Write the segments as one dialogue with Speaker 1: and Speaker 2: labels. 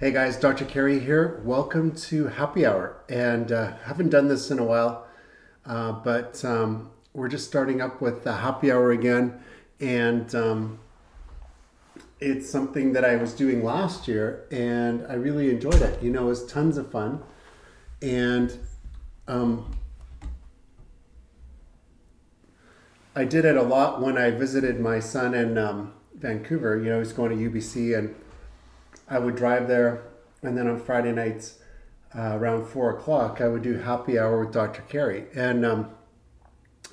Speaker 1: Hey guys, Dr. Cary here. Welcome to Happy Hour. And haven't done this in a while, but we're just starting up with the Happy Hour again. And it's something that I was doing last year, and I really enjoyed it. You know, it was tons of fun. And um, I did it a lot when I visited my son in Vancouver. You know, he's going to UBC, and I would drive there, and then on Friday nights around 4 o'clock, I would do happy hour with Dr. Cary, and I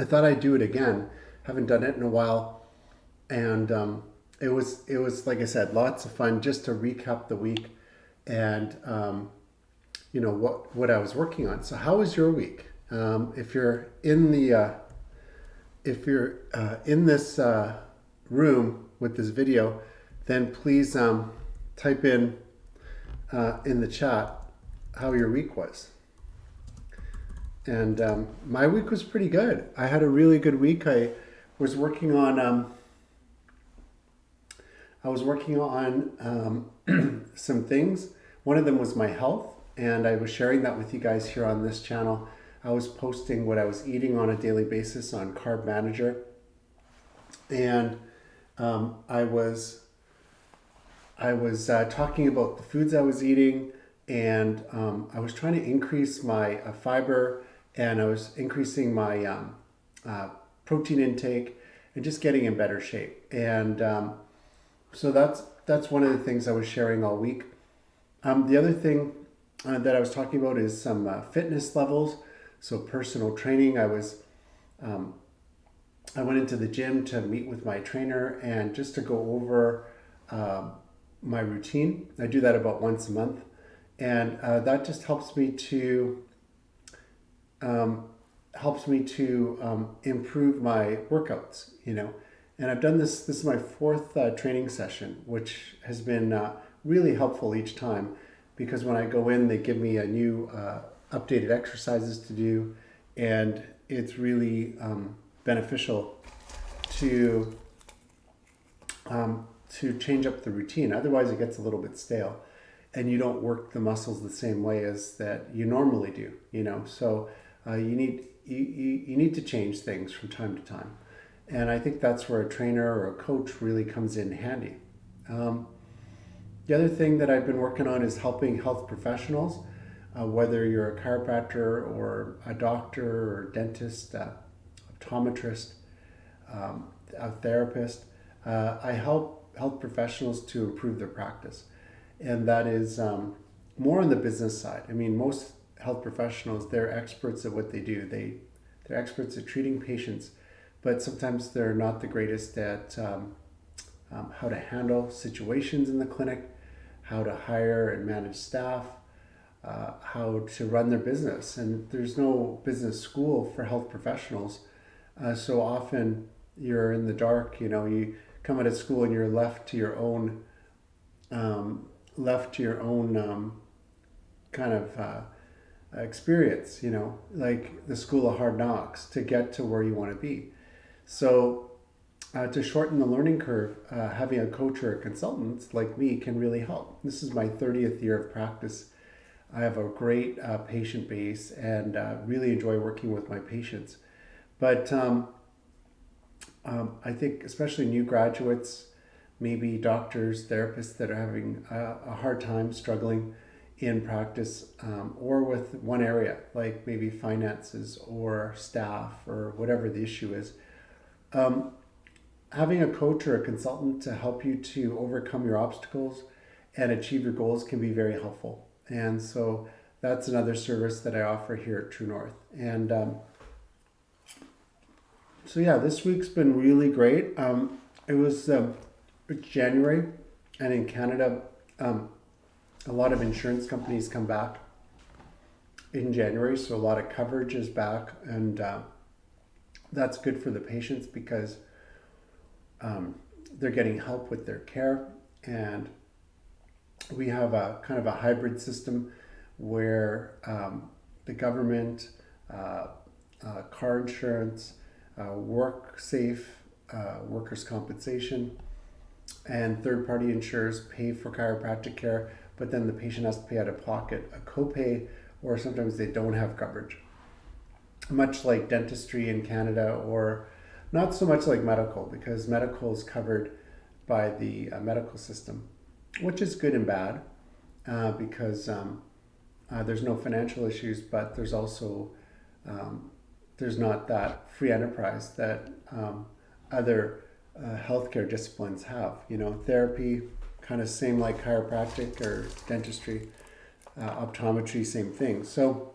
Speaker 1: thought I'd do it again. Haven't done it in a while, and it was like I said, lots of fun just to recap the week, and you know what I was working on. So how was your week? If you're in the if you're in this room with this video, then please type in the chat how your week was. And my week was pretty good. I had a really good week. Was working on I was working on some things. One of them was my health, and I was sharing that with you guys here on this channel. I was posting what I was eating on a daily basis on Carb Manager, and I was talking about the foods I was eating, and I was trying to increase my fiber, and I was increasing my protein intake, and just getting in better shape. And so that's one of the things I was sharing all week. The other thing that I was talking about is some fitness levels. So personal training. I went into the gym to meet with my trainer and just to go over my routine. I do that about once a month, and that just helps me to improve my workouts. You know, and I've done this. This is my fourth training session, which has been really helpful each time, because when I go in, they give me a new updated exercises to do, and it's really beneficial to change up the routine. Otherwise, it gets a little bit stale, and you don't work the muscles the same way as that you normally do. You know, so you need to change things from time to time, and I think that's where a trainer or a coach really comes in handy. The other thing that I've been working on is helping health professionals, whether you're a chiropractor or a doctor or dentist, optometrist, a therapist. I help health professionals to improve their practice, and that is more on the business side. I mean, most health professionals, they're experts at what they do. They're experts at treating patients, but sometimes they're not the greatest at how to handle situations in the clinic, how to hire and manage staff, how to run their business. And there's no business school for health professionals. So often you're in the dark. You know, you come out of school and you're left to your own kind of experience, you know, like the school of hard knocks to get to where you want to be. So to shorten the learning curve, having a coach or a consultant like me can really help. This is my 30th year of practice. I have a great patient base, and really enjoy working with my patients. But I think especially new graduates, maybe doctors, therapists that are having a hard time struggling in practice, or with one area, like maybe finances or staff or whatever the issue is. Having a coach or a consultant to help you to overcome your obstacles and achieve your goals can be very helpful. And so that's another service that I offer here at True North. And so yeah, this week's been really great. It's January, and in Canada, a lot of insurance companies come back in January, so a lot of coverage is back, and that's good for the patients because they're getting help with their care. And we have a kind of a hybrid system where the government, car insurance, work safe, workers' compensation, and third-party insurers pay for chiropractic care, but then the patient has to pay out of pocket a copay, or sometimes they don't have coverage. Much like dentistry in Canada, or not so much like medical, because medical is covered by the medical system, which is good and bad, because there's no financial issues, but there's also there's not that free enterprise that other healthcare disciplines have. Therapy, kind of same like chiropractic or dentistry, optometry, same thing. So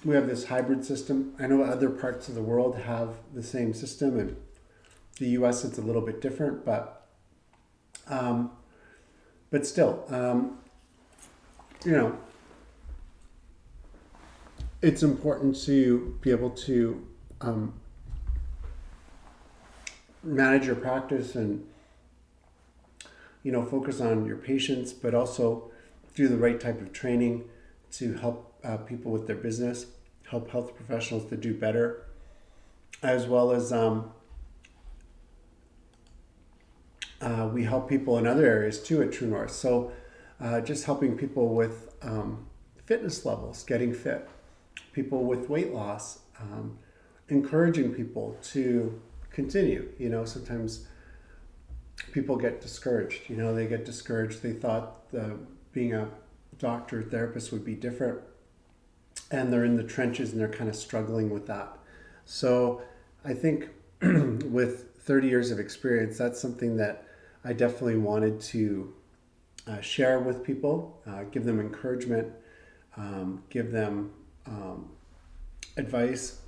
Speaker 1: we have this hybrid system. I know other parts of the world have the same system, and the U.S. it's a little bit different, but still, it's important to be able to manage your practice and focus on your patients, but also do the right type of training to help people with their business, help health professionals to do better, as well as we help people in other areas too at True North. So just helping people with fitness levels, getting fit, people with weight loss, encouraging people to continue. Sometimes people get discouraged. They get discouraged. They thought being a doctor, therapist would be different, and they're in the trenches and they're kind of struggling with that. So I think with 30 years of experience, that's something that I definitely wanted to share with people, give them encouragement, give them advice,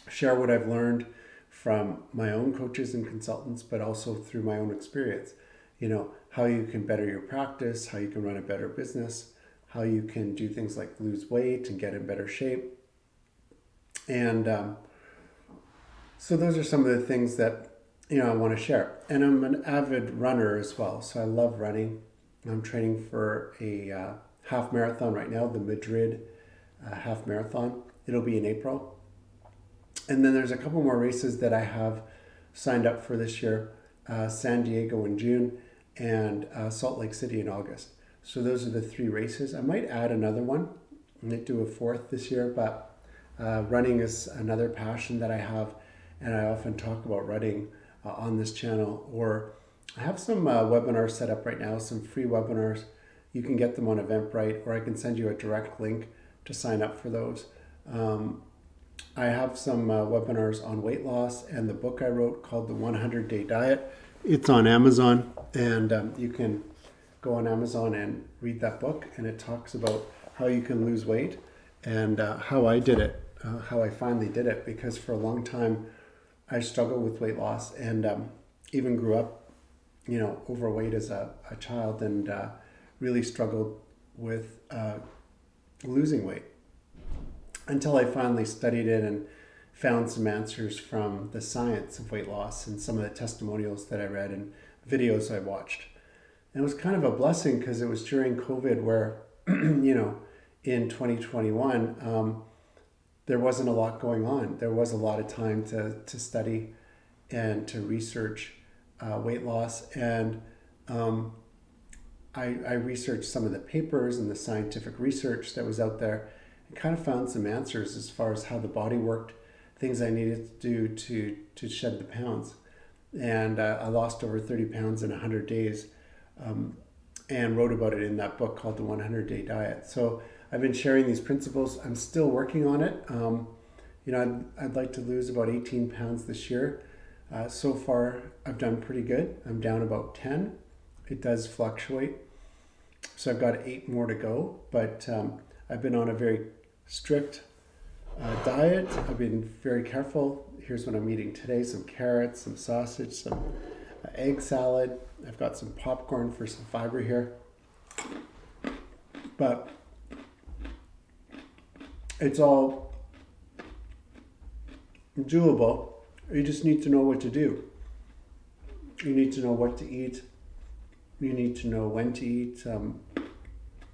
Speaker 1: share what I've learned from my own coaches and consultants, but also through my own experience. How you can better your practice, how you can run a better business, how you can do things like lose weight and get in better shape. And so those are some of the things that I want to share. And I'm an avid runner as well, so I love running. I'm training for a half marathon right now, the Madrid half marathon. It'll be in April. And then there's a couple more races that I have signed up for this year, San Diego in June and Salt Lake City in August. So those are the 3 races. I might add another one. I might do a 4th this year, but running is another passion that I have, and I often talk about running on this channel. Or I have some webinars set up right now, some free webinars. You can get them on Eventbrite, or I can send you a direct link to sign up for those. I have some webinars on weight loss and the book I wrote called The 100-Day Diet. It's on Amazon, and you can go on Amazon and read that book, and it talks about how you can lose weight and how I did it, how I finally did it, because for a long time I struggled with weight loss, and even grew up, overweight as a child, and really struggled with losing weight until I finally studied it and found some answers from the science of weight loss and some of the testimonials that I read and videos I watched. And it was kind of a blessing, because it was during COVID where, in 2021, there wasn't a lot going on. There was a lot of time to study and to research weight loss. And I researched some of the papers and the scientific research that was out there, and kind of found some answers as far as how the body worked, things I needed to do to shed the pounds. And I lost over 30 pounds in 100 days. And wrote about it in that book called The 100-Day Diet. So I've been sharing these principles. I'm still working on it. I'd like to lose about 18 pounds this year. So far, I've done pretty good. I'm down about 10. It does fluctuate. So I've got 8 more to go. But I've been on a very strict diet. I've been very careful. Here's what I'm eating today: some carrots, some sausage, some egg salad. I've got some popcorn for some fiber here. But it's all doable. You just need to know what to do. You need to know what to eat. You need to know when to eat,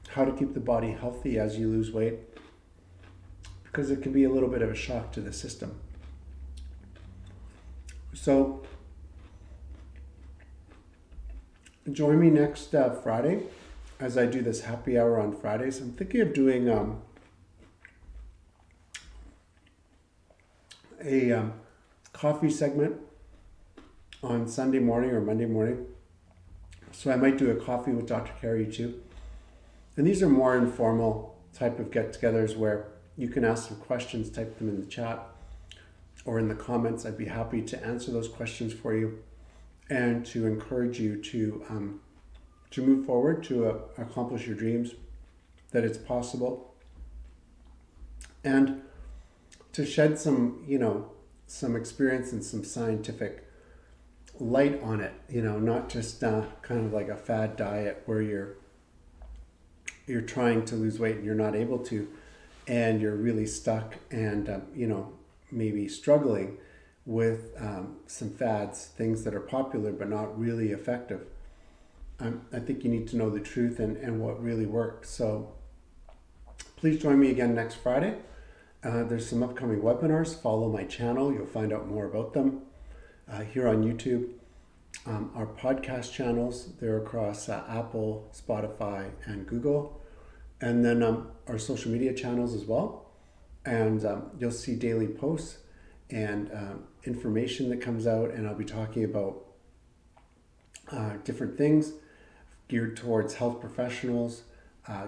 Speaker 1: how to keep the body healthy as you lose weight, because it can be a little bit of a shock to the system. So join me next Friday as I do this happy hour on Fridays. I'm thinking of doing a coffee segment on Sunday morning or Monday morning. So I might do a coffee with Dr. Cary too. And these are more informal type of get-togethers where you can ask some questions, type them in the chat or in the comments. I'd be happy to answer those questions for you and to encourage you to move forward, to accomplish your dreams, that it's possible, and to shed some, some experience and some scientific light on it, not just kind of like a fad diet where you're trying to lose weight and you're not able to, and you're really stuck and, maybe struggling with some fads, things that are popular but not really effective. I think you need to know the truth and what really works. So please join me again next Friday. There's some upcoming webinars. Follow my channel. You'll find out more about them here on YouTube. Our podcast channels, they're across Apple, Spotify, and Google. And then our social media channels as well. And you'll see daily posts and information that comes out. And I'll be talking about different things geared towards health professionals,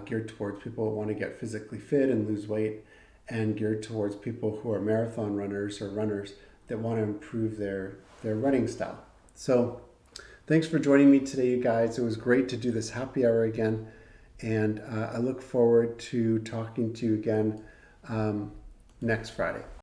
Speaker 1: geared towards people who want to get physically fit and lose weight, and geared towards people who are marathon runners or runners that want to improve their running style. So thanks for joining me today, you guys. It was great to do this happy hour again. And I look forward to talking to you again next Friday.